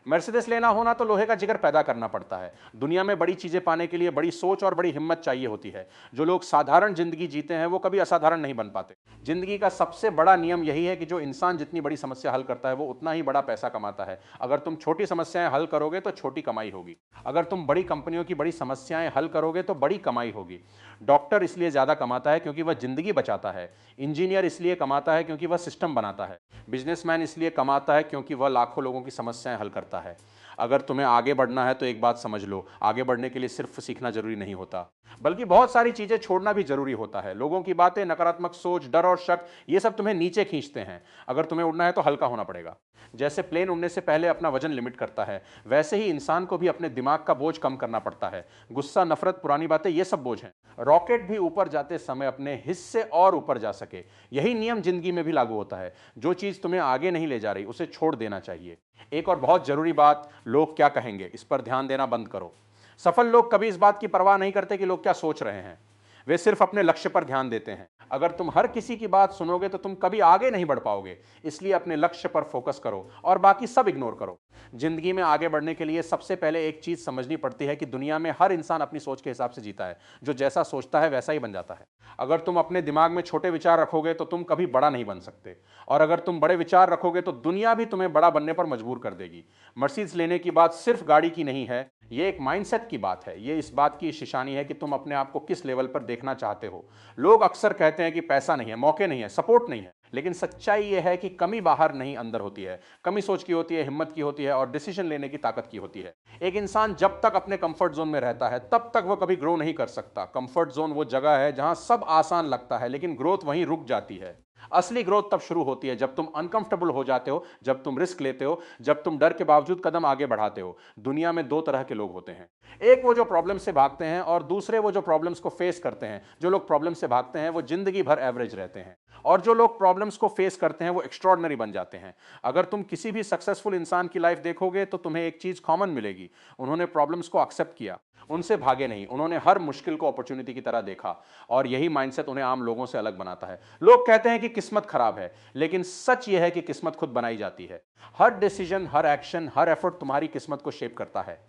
Mercedes लेना होना तो लोहे का जिगर पैदा करना पड़ता है। दुनिया में बड़ी चीजें पाने के लिए बड़ी सोच और बड़ी हिम्मत चाहिए होती है। जो लोग साधारण जिंदगी जीते हैं वो कभी असाधारण नहीं बन पाते। जिंदगी का सबसे बड़ा नियम यही है कि जो इंसान जितनी बड़ी समस्या हल करता है वो उतना ही बड़ा पैसा कमाता है। अगर तुम छोटी समस्याएं हल करोगे तो छोटी कमाई होगी, अगर तुम बड़ी कंपनियों की बड़ी समस्याएं हल करोगे तो बड़ी कमाई होगी। डॉक्टर इसलिए ज्यादा कमाता है क्योंकि वह जिंदगी बचाता है। इंजीनियर इसलिए कमाता है क्योंकि वह सिस्टम बनाता है। बिजनेसमैन इसलिए कमाता है क्योंकि वह लाखों लोगों की समस्याएं हल करता है। अगर तुम्हें आगे बढ़ना है तो एक बात समझ लो, आगे बढ़ने के लिए सिर्फ सीखना जरूरी नहीं होता, बल्कि बहुत सारी चीजें छोड़ना भी जरूरी होता है। लोगों की बातें, नकारात्मक सोच, डर और शक, ये सब तुम्हें नीचे खींचते हैं। अगर तुम्हें उड़ना है तो हल्का होना पड़ेगा। जैसे प्लेन उड़ने से पहले अपना वजन लिमिट करता है, वैसे ही इंसान को भी अपने दिमाग का बोझ कम करना पड़ता है। गुस्सा, नफरत, पुरानी बातें, ये सब बोझ हैं। रॉकेट भी ऊपर जाते समय अपने हिस्से और ऊपर जा सके, यही नियम जिंदगी में भी लागू होता है। जो चीज तुम्हें आगे नहीं ले जा रही उसे छोड़ देना चाहिए। एक और बहुत जरूरी बात, लोग क्या कहेंगे, इस पर ध्यान देना बंद करो। सफल लोग कभी इस बात की परवाह नहीं करते कि लोग क्या सोच रहे हैं, वे सिर्फ अपने लक्ष्य पर ध्यान देते हैं। अगर तुम हर किसी की बात सुनोगे तो तुम कभी आगे नहीं बढ़ पाओगे। इसलिए अपने लक्ष्य पर फोकस करो और बाकी सब इग्नोर करो। जिंदगी में आगे बढ़ने के लिए सबसे पहले एक चीज समझनी पड़ती है कि दुनिया में हर इंसान अपनी सोच के हिसाब से जीता है। जो जैसा सोचता है वैसा ही बन जाता है। अगर तुम अपने दिमाग में छोटे विचार रखोगे तो तुम कभी बड़ा नहीं बन सकते, और अगर तुम बड़े विचार रखोगे तो दुनिया भी तुम्हें बड़ा बनने पर मजबूर कर देगी। मर्सिडीज लेने की बात सिर्फ गाड़ी की नहीं है, ये एक माइंडसेट की बात है। ये इस बात की निशानी है कि तुम अपने आप को किस लेवल पर देखना चाहते हो। लोग अक्सर कहते हैं कि पैसा नहीं है, मौके नहीं है, सपोर्ट नहीं है, लेकिन सच्चाई यह है कि कमी बाहर नहीं अंदर होती है। कमी सोच की होती है, हिम्मत की होती है और डिसीजन लेने की ताकत की होती है। एक इंसान जब तक अपने कंफर्ट जोन में रहता है तब तक वह कभी ग्रो नहीं कर सकता। कंफर्ट जोन वो जगह है जहां सब आसान लगता है लेकिन ग्रोथ वहीं रुक जाती है। असली ग्रोथ तब शुरू होती है जब तुम अनकंफर्टेबल हो जाते हो, जब तुम रिस्क लेते हो, जब तुम डर के बावजूद कदम आगे बढ़ाते हो। दुनिया में दो तरह के लोग होते हैं, एक वो जो प्रॉब्लम से भागते हैं और दूसरे वो जो प्रॉब्लम्स को फेस करते हैं। जो लोग प्रॉब्लम से भागते हैं वो जिंदगी भर एवरेज रहते हैं, और जो लोग प्रॉब्लम्स को फेस करते हैं वो एक्स्ट्रॉर्डनरी बन जाते हैं। अगर तुम किसी भी सक्सेसफुल इंसान की लाइफ देखोगे तो तुम्हें एक चीज कॉमन मिलेगी, उन्होंने प्रॉब्लम्स को एक्सेप्ट किया, उनसे भागे नहीं, उन्होंने हर मुश्किल को अपॉर्चुनिटी की तरह देखा। और यही माइंडसेट उन्हें आम लोगों से अलग बनाता है। लोग कहते हैं कि किस्मत खराब है, लेकिन सच यह है कि किस्मत खुद बनाई जाती है। हर डिसीजन, हर एक्शन, हर एफर्ट तुम्हारी किस्मत को शेप करता है।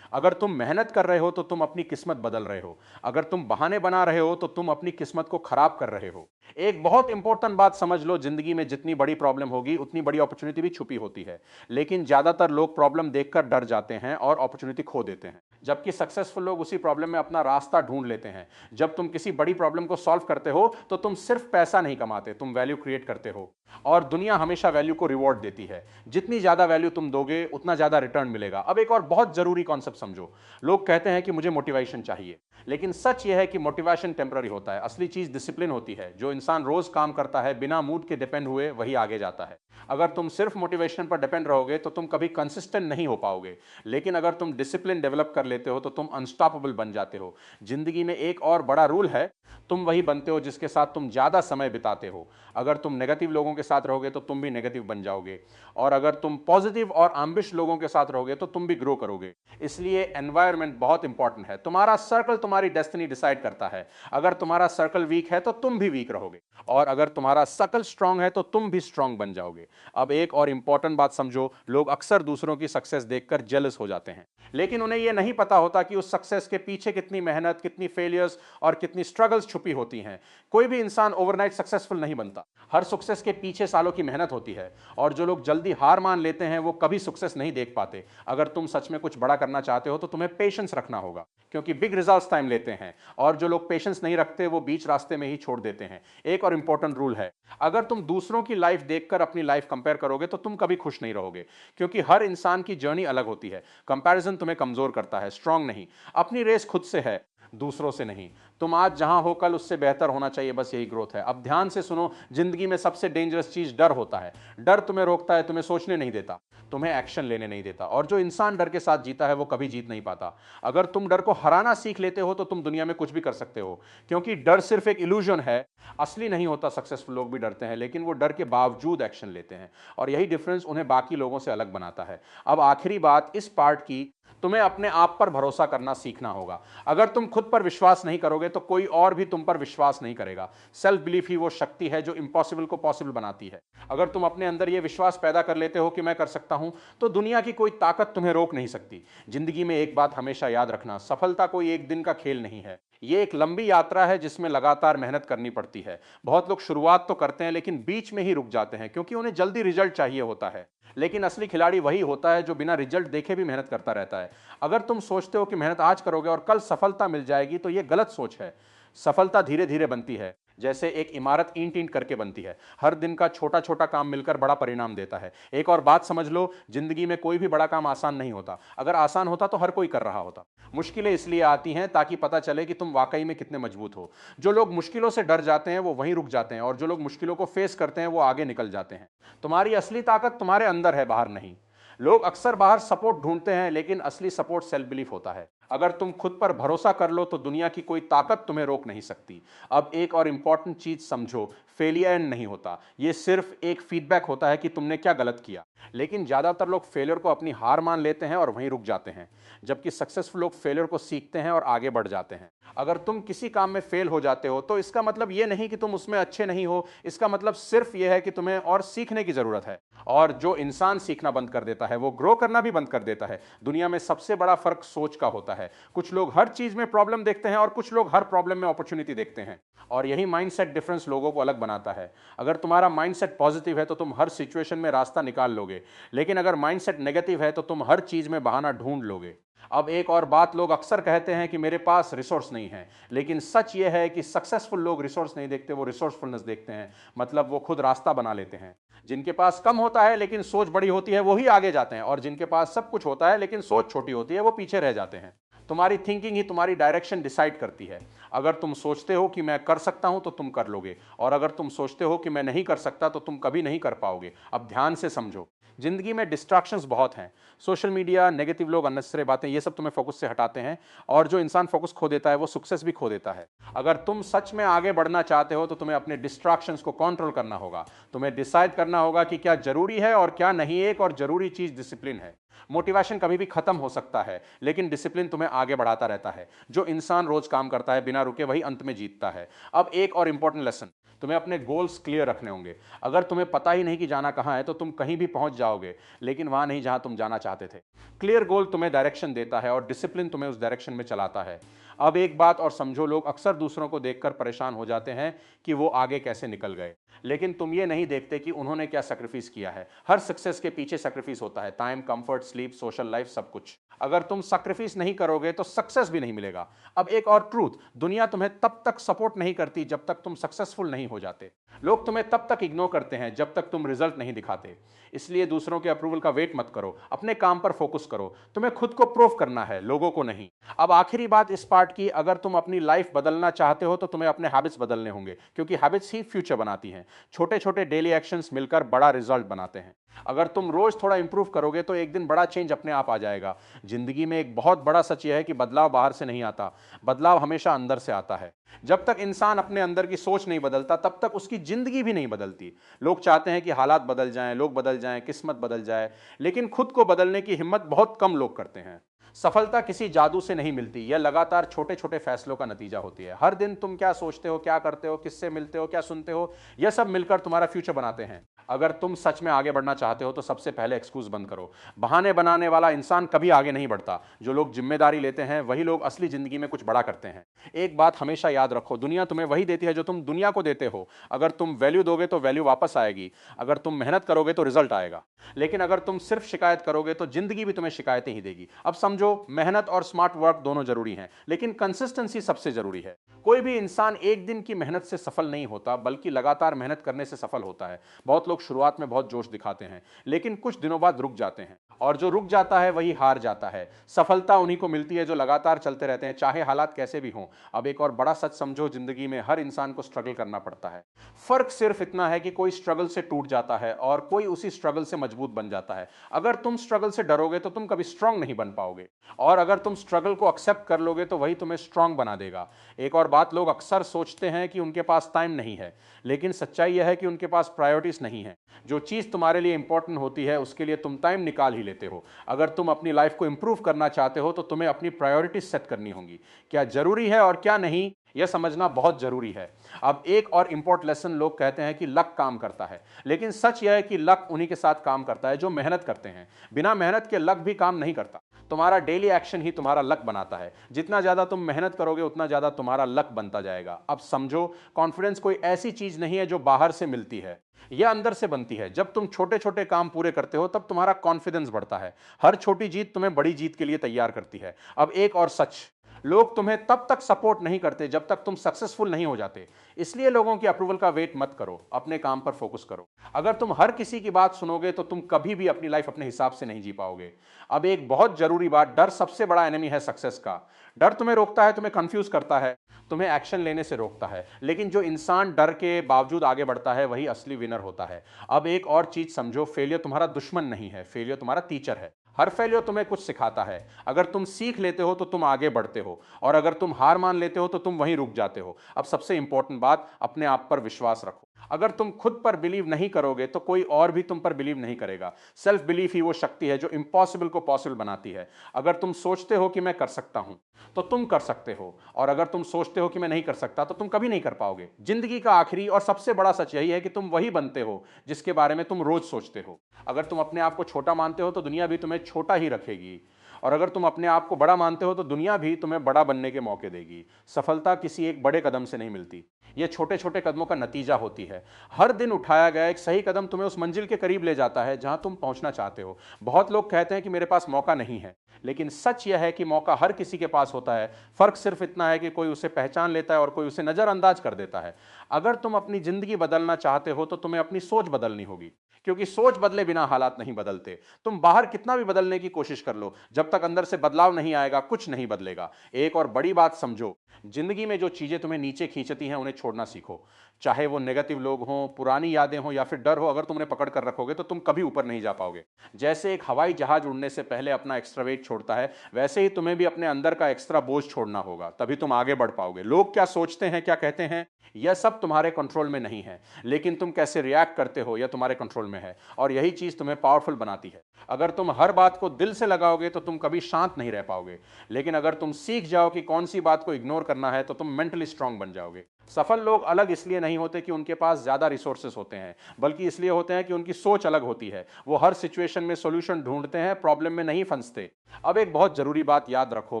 अगर तुम मेहनत कर रहे हो तो तुम अपनी किस्मत बदल रहे हो, अगर तुम बहाने बना रहे हो तो तुम अपनी किस्मत को खराब कर रहे हो। एक बहुत इंपॉर्टेंट बात समझ लो, जिंदगी में जितनी बड़ी प्रॉब्लम होगी उतनी बड़ी अपॉर्चुनिटी भी छुपी होती है। लेकिन ज्यादातर लोग प्रॉब्लम देखकर डर जाते हैं और अपॉर्चुनिटी खो देते हैं, जबकि सक्सेसफुल लोग उसी प्रॉब्लम में अपना रास्ता ढूंढ लेते हैं। जब तुम किसी बड़ी प्रॉब्लम को सॉल्व करते हो तो तुम सिर्फ पैसा नहीं कमाते, तुम वैल्यू क्रिएट करते हो। और दुनिया हमेशा वैल्यू को रिवॉर्ड देती है। जितनी ज्यादा वैल्यू तुम दोगे उतना ज्यादा रिटर्न मिलेगा। अब एक और बहुत जरूरी कॉन्सेप्ट समझो। लोग कहते हैं कि मुझे मोटिवेशन चाहिए, लेकिन सच यह है कि मोटिवेशन टेम्पररी होता है। असली चीज डिसिप्लिन होती है। जो इंसान रोज काम करता है बिना मूड के डिपेंड हुए, वही आगे जाता है। अगर तुम सिर्फ मोटिवेशन पर डिपेंड रहोगे तो तुम कभी कंसिस्टेंट नहीं हो पाओगे, लेकिन अगर तुम डिसिप्लिन डेवलप कर लेते हो तो तुम अनस्टॉपेबल बन जाते हो। जिंदगी में एक और बड़ा रूल है, तुम वही बनते हो जिसके साथ तुम ज्यादा समय बिताते हो। अगर तुम नेगेटिव लोगों के साथ रहोगे तो तुम भी नेगेटिव बन जाओगे, और अगर तुम पॉजिटिव और एम्बिश लोगों के साथ रहोगे तो तुम भी ग्रो करोगे। इसलिए एनवायरनमेंट बहुत इंपॉर्टेंट है। तुम्हारा सर्कल तुम्हारी डेस्टिनी डिसाइड करता है। अगर तुम्हारा सर्कल वीक है तो तुम भी वीक रहोगे, और अगर तुम्हारा सर्कल स्ट्रांग है तो तुम भी स्ट्रांग बन जाओगे। अब एक और इंपॉर्टेंट बात समझो, लोग अक्सर दूसरों की सक्सेस देखकर जेलस हो जाते हैं, लेकिन उन्हें यह नहीं पता होता कि उस सक्सेस के पीछे कितनी मेहनत, कितनी फेलियर्स और कितनी स्ट्रगल्स छुपी होती हैं। कोई भी इंसान ओवरनाइट सक्सेसफुल नहीं बनता। हर सक्सेस के पीछे सालों की मेहनत होती है, और जो लोग जल्दी हार मान लेते हैं वो कभी सक्सेस नहीं देख पाते। अगर तुम सच में कुछ बड़ा करना चाहते हो तो तुम्हें पेशेंस रखना होगा, क्योंकि बिग रिजल्ट्स टाइम लेते हैं, और जो लोग पेशेंस नहीं रखते वो बीच रास्ते में ही छोड़ देते हैं। एक और इंपॉर्टेंट रूल है, अगर तुम दूसरों की लाइफ देखकर अपनी लाइफ कंपेयर करोगे तो तुम कभी खुश नहीं रहोगे, क्योंकि हर इंसान की जर्नी अलग होती है। कंपैरिजन तुम्हें कमजोर करता है, स्ट्रांग नहीं। अपनी रेस खुद से है, दूसरों से नहीं। तुम आज जहां हो कल उससे बेहतर होना चाहिए, बस यही ग्रोथ है। अब ध्यान से सुनो, जिंदगी में सबसे डेंजरस चीज डर होता है। डर तुम्हें रोकता है, तुम्हें सोचने नहीं देता, तुम्हें एक्शन लेने नहीं देता, और जो इंसान डर के साथ जीता है वो कभी जीत नहीं पाता। अगर तुम डर को हराना सीख लेते हो तो तुम दुनिया में कुछ भी कर सकते हो, क्योंकि डर सिर्फ एक इल्यूजन है, असली नहीं होता। सक्सेसफुल लोग भी डरते हैं, लेकिन वो डर के बावजूद एक्शन लेते हैं, और यही डिफरेंस उन्हें बाकी लोगों से अलग बनाता है। अब आखिरी बात इस पार्ट की, तुम्हें अपने आप पर भरोसा करना सीखना होगा। अगर तुम खुद पर विश्वास नहीं करोगे तो कोई और भी तुम पर विश्वास नहीं करेगा। सेल्फ बिलीफ ही वो शक्ति है जो इम्पॉसिबल को पॉसिबल बनाती है। अगर तुम अपने अंदर ये विश्वास पैदा कर लेते हो कि मैं कर सकता हूं, तो दुनिया की कोई ताकत तुम्हें रोक नहीं सकती। जिंदगी में एक बात हमेशा याद रखना, सफलता कोई एक दिन का खेल नहीं है। ये एक लंबी यात्रा है जिसमें लगातार मेहनत करनी पड़ती है। बहुत लोग शुरुआत तो करते हैं लेकिन बीच में ही रुक जाते हैं क्योंकि उन्हें जल्दी रिजल्ट चाहिए होता है। लेकिन असली खिलाड़ी वही होता है जो बिना रिजल्ट देखे भी मेहनत करता रहता है। अगर तुम सोचते हो कि मेहनत आज करोगे और कल सफलता मिल जाएगी, तो यह गलत सोच है। सफलता धीरे धीरे बनती है, जैसे एक इमारत ईंट ईंट करके बनती है। हर दिन का छोटा छोटा काम मिलकर बड़ा परिणाम देता है। एक और बात समझ लो, जिंदगी में कोई भी बड़ा काम आसान नहीं होता। अगर आसान होता तो हर कोई कर रहा होता। मुश्किलें इसलिए आती हैं ताकि पता चले कि तुम वाकई में कितने मजबूत हो। जो लोग मुश्किलों से डर जाते हैं वो वहीं रुक जाते हैं, और जो लोग मुश्किलों को फेस करते हैं वो आगे निकल जाते हैं। तुम्हारी असली ताकत तुम्हारे अंदर है, बाहर नहीं। लोग अक्सर बाहर सपोर्ट ढूंढते हैं, लेकिन असली सपोर्ट सेल्फ बिलीफ होता है। अगर तुम खुद पर भरोसा कर लो तो दुनिया की कोई ताकत तुम्हें रोक नहीं सकती। अब एक और इंपॉर्टेंट चीज समझो, फेलियर नहीं होता, ये सिर्फ एक फीडबैक होता है कि तुमने क्या गलत किया। लेकिन ज्यादातर लोग फेलियर को अपनी हार मान लेते हैं और वहीं रुक जाते हैं, जबकि सक्सेसफुल लोग फेलियर को सीखते हैं और आगे बढ़ जाते हैं। अगर तुम किसी काम में फेल हो जाते हो तो इसका मतलब ये नहीं कि तुम उसमें अच्छे नहीं हो, इसका मतलब सिर्फ यह है कि तुम्हें और सीखने की जरूरत है। और जो इंसान सीखना बंद कर देता है वो ग्रो करना भी बंद कर देता है। दुनिया में सबसे बड़ा फर्क सोच का होता है। कुछ लोग हर चीज में प्रॉब्लम देखते हैं और कुछ लोग हर प्रॉब्लम में अपॉर्चुनिटी देखते हैं, और यही माइंडसेट डिफरेंस लोगों को अलग बनाता है। अगर तुम्हारा माइंडसेट पॉजिटिव है तो तुम हर सिचुएशन में रास्ता निकाल लोगे, लेकिन अगर माइंडसेट नेगेटिव है तो तुम हर चीज में बहाना ढूंढ लोगे। अब एक और बात, लोग अक्सर कहते हैं कि मेरे पास रिसोर्स नहीं है, लेकिन सच यह है कि सक्सेसफुल लोग रिसोर्स नहीं देखते, वो रिसोर्सफुलनेस देखते हैं। मतलब वो खुद रास्ता बना लेते हैं। जिनके पास कम होता है लेकिन सोच बड़ी होती है, वही आगे जाते हैं, और जिनके पास सब कुछ होता है लेकिन सोच छोटी होती है, वो पीछे रह जाते हैं। तुम्हारी थिंकिंग ही तुम्हारी डायरेक्शन डिसाइड करती है। अगर तुम सोचते हो कि मैं कर सकता हूं तो तुम कर लोगे, और अगर तुम सोचते हो कि मैं नहीं कर सकता तो तुम कभी नहीं कर पाओगे। अब ध्यान से समझो, जिंदगी में डिस्ट्रैक्शंस बहुत हैं। सोशल मीडिया, नेगेटिव लोग, अननेसेसरी बातें, ये सब तुम्हें फोकस से हटाते हैं, और जो इंसान फोकस खो देता है वो सक्सेस भी खो देता है। अगर तुम सच में आगे बढ़ना चाहते हो तो तुम्हें अपने डिस्ट्रैक्शंस को कंट्रोल करना होगा। तुम्हें डिसाइड करना होगा कि क्या जरूरी है और क्या नहीं। एक और जरूरी चीज डिसिप्लिन है। मोटिवेशन कभी भी खत्म हो सकता है, लेकिन डिसिप्लिन तुम्हें आगे बढ़ाता रहता है। जो इंसान रोज काम करता है बिना रुके, वही अंत में जीतता है। अब एक और इंपॉर्टेंट लेसन, तुम्हें अपने गोल्स क्लियर रखने होंगे। अगर तुम्हें पता ही नहीं कि जाना कहां है तो तुम कहीं भी पहुंच जाओगे, लेकिन वहां नहीं जहां तुम जाना चाहते थे। क्लियर गोल तुम्हें डायरेक्शन देता है और डिसिप्लिन तुम्हें उस डायरेक्शन में चलाता है। अब एक बात और समझो, लोग अक्सर दूसरों को देखकर परेशान हो जाते हैं कि वो आगे कैसे निकल गए, लेकिन तुम ये नहीं देखते कि उन्होंने क्या सैक्रिफाइस किया है। हर सक्सेस के पीछे सैक्रिफाइस होता है, time, comfort, sleep, social life, सब कुछ। अगर तुम सैक्रिफाइस नहीं करोगे तो सक्सेस भी नहीं मिलेगा। अब एक और ट्रूथ, दुनिया तुम्हें तब तक सपोर्ट नहीं करती जब तक तुम सक्सेसफुल नहीं हो जाते। लोग तुम्हें तब तक इग्नोर करते हैं जब तक तुम रिजल्ट नहीं दिखाते। इसलिए दूसरों के अप्रूवल का वेट मत करो, अपने काम पर फोकस करो। तुम्हें खुद को प्रूव करना है, लोगों को नहीं। अब आखिरी बात इस पार्ट की, अगर तुम अपनी लाइफ बदलना चाहते हो तो तुम्हें अपने हैबिट्स बदलने होंगे, क्योंकि हैबिट्स ही फ्यूचर बनाती हैं। छोटे छोटे डेली एक्शंस मिलकर बड़ा रिजल्ट बनाते हैं। अगर तुम रोज थोड़ा इंप्रूव करोगे तो एक दिन बड़ा चेंज अपने आप आ जाएगा। जिंदगी में एक बहुत बड़ा सच यह है कि बदलाव बाहर से नहीं आता, बदलाव हमेशा अंदर से आता है। जब तक इंसान अपने अंदर की सोच नहीं बदलता तब तक उसकी जिंदगी भी नहीं बदलती। लोग चाहते हैं कि हालात बदल जाएं, लोग बदल जाएं, किस्मत बदल जाए, लेकिन खुद को बदलने की हिम्मत बहुत कम लोग करते हैं। सफलता किसी जादू से नहीं मिलती, यह लगातार छोटे छोटे फैसलों का नतीजा होती है। हर दिन तुम क्या सोचते हो, क्या करते हो, किससे मिलते हो, क्या सुनते हो, यह सब मिलकर तुम्हारा फ्यूचर बनाते हैं। अगर तुम सच में आगे बढ़ना चाहते हो तो सबसे पहले एक्सक्यूज बंद करो। बहाने बनाने वाला इंसान कभी आगे नहीं बढ़ता। जो लोग जिम्मेदारी लेते हैं वही लोग असली जिंदगी में कुछ बड़ा करते हैं। एक बात हमेशा याद रखो, दुनिया तुम्हें वही देती है जो तुम दुनिया को देते हो। अगर तुम वैल्यू दोगे तो वैल्यू वापस आएगी, अगर तुम मेहनत करोगे तो रिजल्ट आएगा, लेकिन अगर तुम सिर्फ शिकायत करोगे तो जिंदगी भी तुम्हें शिकायतें ही देगी। अब समझो, मेहनत और स्मार्ट वर्क दोनों जरूरी हैं, लेकिन कंसिस्टेंसी सबसे जरूरी है। कोई भी इंसान एक दिन की मेहनत से सफल नहीं होता, बल्कि लगातार मेहनत करने से सफल होता है। बहुत लोग शुरुआत में बहुत जोश दिखाते हैं, लेकिन कुछ दिनों बाद रुक जाते हैं, और जो रुक जाता है वही हार जाता है। सफलता उन्हीं को मिलती है जो लगातार चलते रहते हैं, चाहे हालात कैसे भी हों। अब एक और बड़ा सच समझो, जिंदगी में हर इंसान को स्ट्रगल करना पड़ता है। फर्क सिर्फ इतना है कि कोई स्ट्रगल से टूट जाता है और कोई उसी स्ट्रगल से मजबूत बन जाता है। अगर तुम स्ट्रगल से डरोगे तो तुम कभी स्ट्रांग नहीं बन पाओगे, और अगर तुम स्ट्रगल को एक्सेप्ट कर लोगे तो वही तुम्हें स्ट्रांग बना देगा। एक और बात, लोग अक्सर सोचते हैं कि उनके पास टाइम नहीं है, लेकिन सच्चाई यह है कि उनके पास प्रायोरिटीज नहीं है। जो चीज तुम्हारे लिए इंपॉर्टेंट होती है उसके लिए तुम टाइम निकाल ही लेते हो। अगर तुम अपनी लाइफ को इंप्रूव करना चाहते हो तो तुम्हें अपनी प्रायोरिटी सेट करनी होंगी। क्या जरूरी है और क्या नहीं, यह समझना बहुत जरूरी है। अब एक और इंपॉर्टेंट लेसन, लोग कहते हैं कि लक काम करता है, लेकिन सच यह है कि लक उन्हीं के साथ काम करता है जो मेहनत करते हैं। बिना मेहनत के लक भी काम नहीं करता। तुम्हारा डेली एक्शन ही तुम्हारा लक बनाता है। जितना ज्यादा तुम मेहनत करोगे उतना ज्यादा तुम्हारा लक बनता जाएगा। अब समझो, कॉन्फिडेंस कोई ऐसी चीज नहीं है जो बाहर से मिलती है, यह अंदर से बनती है। जब तुम छोटे छोटे काम पूरे करते हो तब तुम्हारा कॉन्फिडेंस बढ़ता है। हर छोटी जीत तुम्हें बड़ी जीत के लिए तैयार करती है। अब एक और सच, लोग तुम्हें तब तक सपोर्ट नहीं करते जब तक तुम सक्सेसफुल नहीं हो जाते। इसलिए लोगों की अप्रूवल का वेट मत करो, अपने काम पर फोकस करो। अगर तुम हर किसी की बात सुनोगे तो तुम कभी भी अपनी लाइफ अपने हिसाब से नहीं जी पाओगे। अब एक बहुत जरूरी बात, डर सबसे बड़ा एनिमी है सक्सेस का। डर तुम्हें रोकता है, तुम्हें कंफ्यूज करता है, तुम्हें एक्शन लेने से रोकता है। लेकिन जो इंसान डर के बावजूद आगे बढ़ता है वही असली विनर होता है। अब एक और चीज समझो, फेलियर तुम्हारा दुश्मन नहीं है, फेलियर तुम्हारा टीचर है। हर फेलियर तुम्हें कुछ सिखाता है। अगर तुम सीख लेते हो तो तुम आगे बढ़ते हो, और अगर तुम हार मान लेते हो तो तुम वहीं रुक जाते हो। अब सबसे इंपॉर्टेंट बात, अपने आप पर विश्वास रखो। अगर तुम खुद पर बिलीव नहीं करोगे तो कोई और भी तुम पर बिलीव नहीं करेगा। सेल्फ बिलीफ ही वो शक्ति है जो इम्पॉसिबल को पॉसिबल बनाती है। अगर तुम सोचते हो कि मैं कर सकता हूं तो तुम कर सकते हो, और अगर तुम सोचते हो कि मैं नहीं कर सकता तो तुम कभी नहीं कर पाओगे। जिंदगी का आखिरी और सबसे बड़ा सच यही है कि तुम वही बनते हो जिसके बारे में तुम रोज सोचते हो। अगर तुम अपने आप को छोटा मानते हो तो दुनिया भी तुम्हें छोटा ही रखेगी, और अगर तुम अपने आप को बड़ा मानते हो तो दुनिया भी तुम्हें बड़ा बनने के मौके देगी। सफलता किसी एक बड़े कदम से नहीं मिलती, ये छोटे छोटे कदमों का नतीजा होती है। हर दिन उठाया गया एक सही कदम तुम्हें उस मंजिल के करीब ले जाता है जहां तुम पहुंचना चाहते हो। बहुत लोग कहते हैं कि मेरे पास मौका नहीं है, लेकिन सच यह है कि मौका हर किसी के पास होता है। फर्क सिर्फ इतना है कि कोई उसे पहचान लेता है और कोई उसे नजरअंदाज कर देता है। अगर तुम अपनी जिंदगी बदलना चाहते हो तो तुम्हें अपनी सोच बदलनी होगी, क्योंकि सोच बदले बिना हालात नहीं बदलते। तुम बाहर कितना भी बदलने की कोशिश कर लो, जब तक अंदर से बदलाव नहीं आएगा कुछ नहीं बदलेगा। एक और बड़ी बात समझो, जिंदगी में जो चीजें तुम्हें नीचे खींचती हैं उन्हें छोड़ना सीखो। चाहे वो नेगेटिव लोग हों, पुरानी यादें हों या फिर डर हो, अगर तुम उन्हें पकड़ कर रखोगे तो तुम कभी ऊपर नहीं जा पाओगे। जैसे एक हवाई जहाज उड़ने से पहले अपना एक्स्ट्रा वेट छोड़ता है, वैसे ही तुम्हें भी अपने अंदर का एक्स्ट्रा बोझ छोड़ना होगा, तभी तुम आगे बढ़ पाओगे। लोग क्या सोचते हैं, क्या कहते हैं, यह सब तुम्हारे कंट्रोल में नहीं है, लेकिन तुम कैसे रिएक्ट करते हो यह तुम्हारे कंट्रोल में है, और यही चीज तुम्हें पावरफुल बनाती है। अगर तुम हर बात को दिल से लगाओगे तो तुम कभी शांत नहीं रह पाओगे, लेकिन अगर तुम सीख जाओ कि कौन सी बात को इग्नोर करना है तो तुम मेंटली स्ट्रांग बन जाओगे। सफल लोग अलग इसलिए नहीं होते कि उनके पास ज्यादा रिसोर्सेस होते हैं, बल्कि इसलिए होते हैं कि उनकी सोच अलग होती है। वो हर सिचुएशन में सॉल्यूशन ढूंढते हैं, प्रॉब्लम में नहीं फंसते। अब एक बहुत जरूरी बात याद रखो,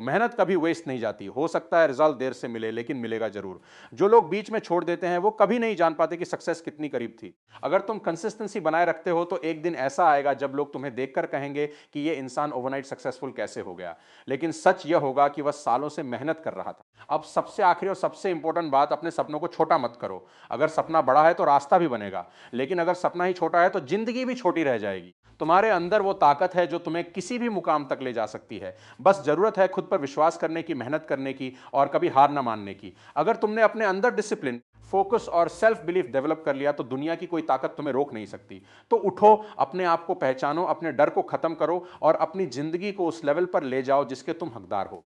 मेहनत कभी वेस्ट नहीं जाती। हो सकता है रिजल्ट देर से मिले, लेकिन मिलेगा जरूर। जो लोग बीच में छोड़ देते हैं वो कभी नहीं जान पाते कि सक्सेस कितनी करीब थी। अगर तुम कंसिस्टेंसी बनाए रखते हो तो एक दिन ऐसा आएगा जब लोग तुम्हें देखकर कहेंगे कि ये इंसान ओवरनाइट सक्सेसफुल कैसे हो गया, लेकिन सच यह होगा कि वह सालों से मेहनत कर रहा था। अब सबसे आखिरी और सबसे इंपॉर्टेंट बात, अपने सपनों को छोटा मत करो। अगर सपना बड़ा है तो रास्ता भी बनेगा, लेकिन अगर सपना ही छोटा है तो जिंदगी भी छोटी रह जाएगी। तुम्हारे अंदर वो ताकत है जो तुम्हें किसी भी मुकाम तक ले जा सकती है। बस जरूरत है खुद पर विश्वास करने की, मेहनत करने की, और कभी हार ना मानने की। अगर तुमने अपने अंदर डिसिप्लिन, फोकस और सेल्फ बिलीफ डेवलप कर लिया तो दुनिया की कोई ताकत तुम्हें रोक नहीं सकती। तो उठो, अपने आप को पहचानो, अपने डर को खत्म करो और अपनी जिंदगी को उस लेवल पर ले जाओ जिसके तुम हकदार हो।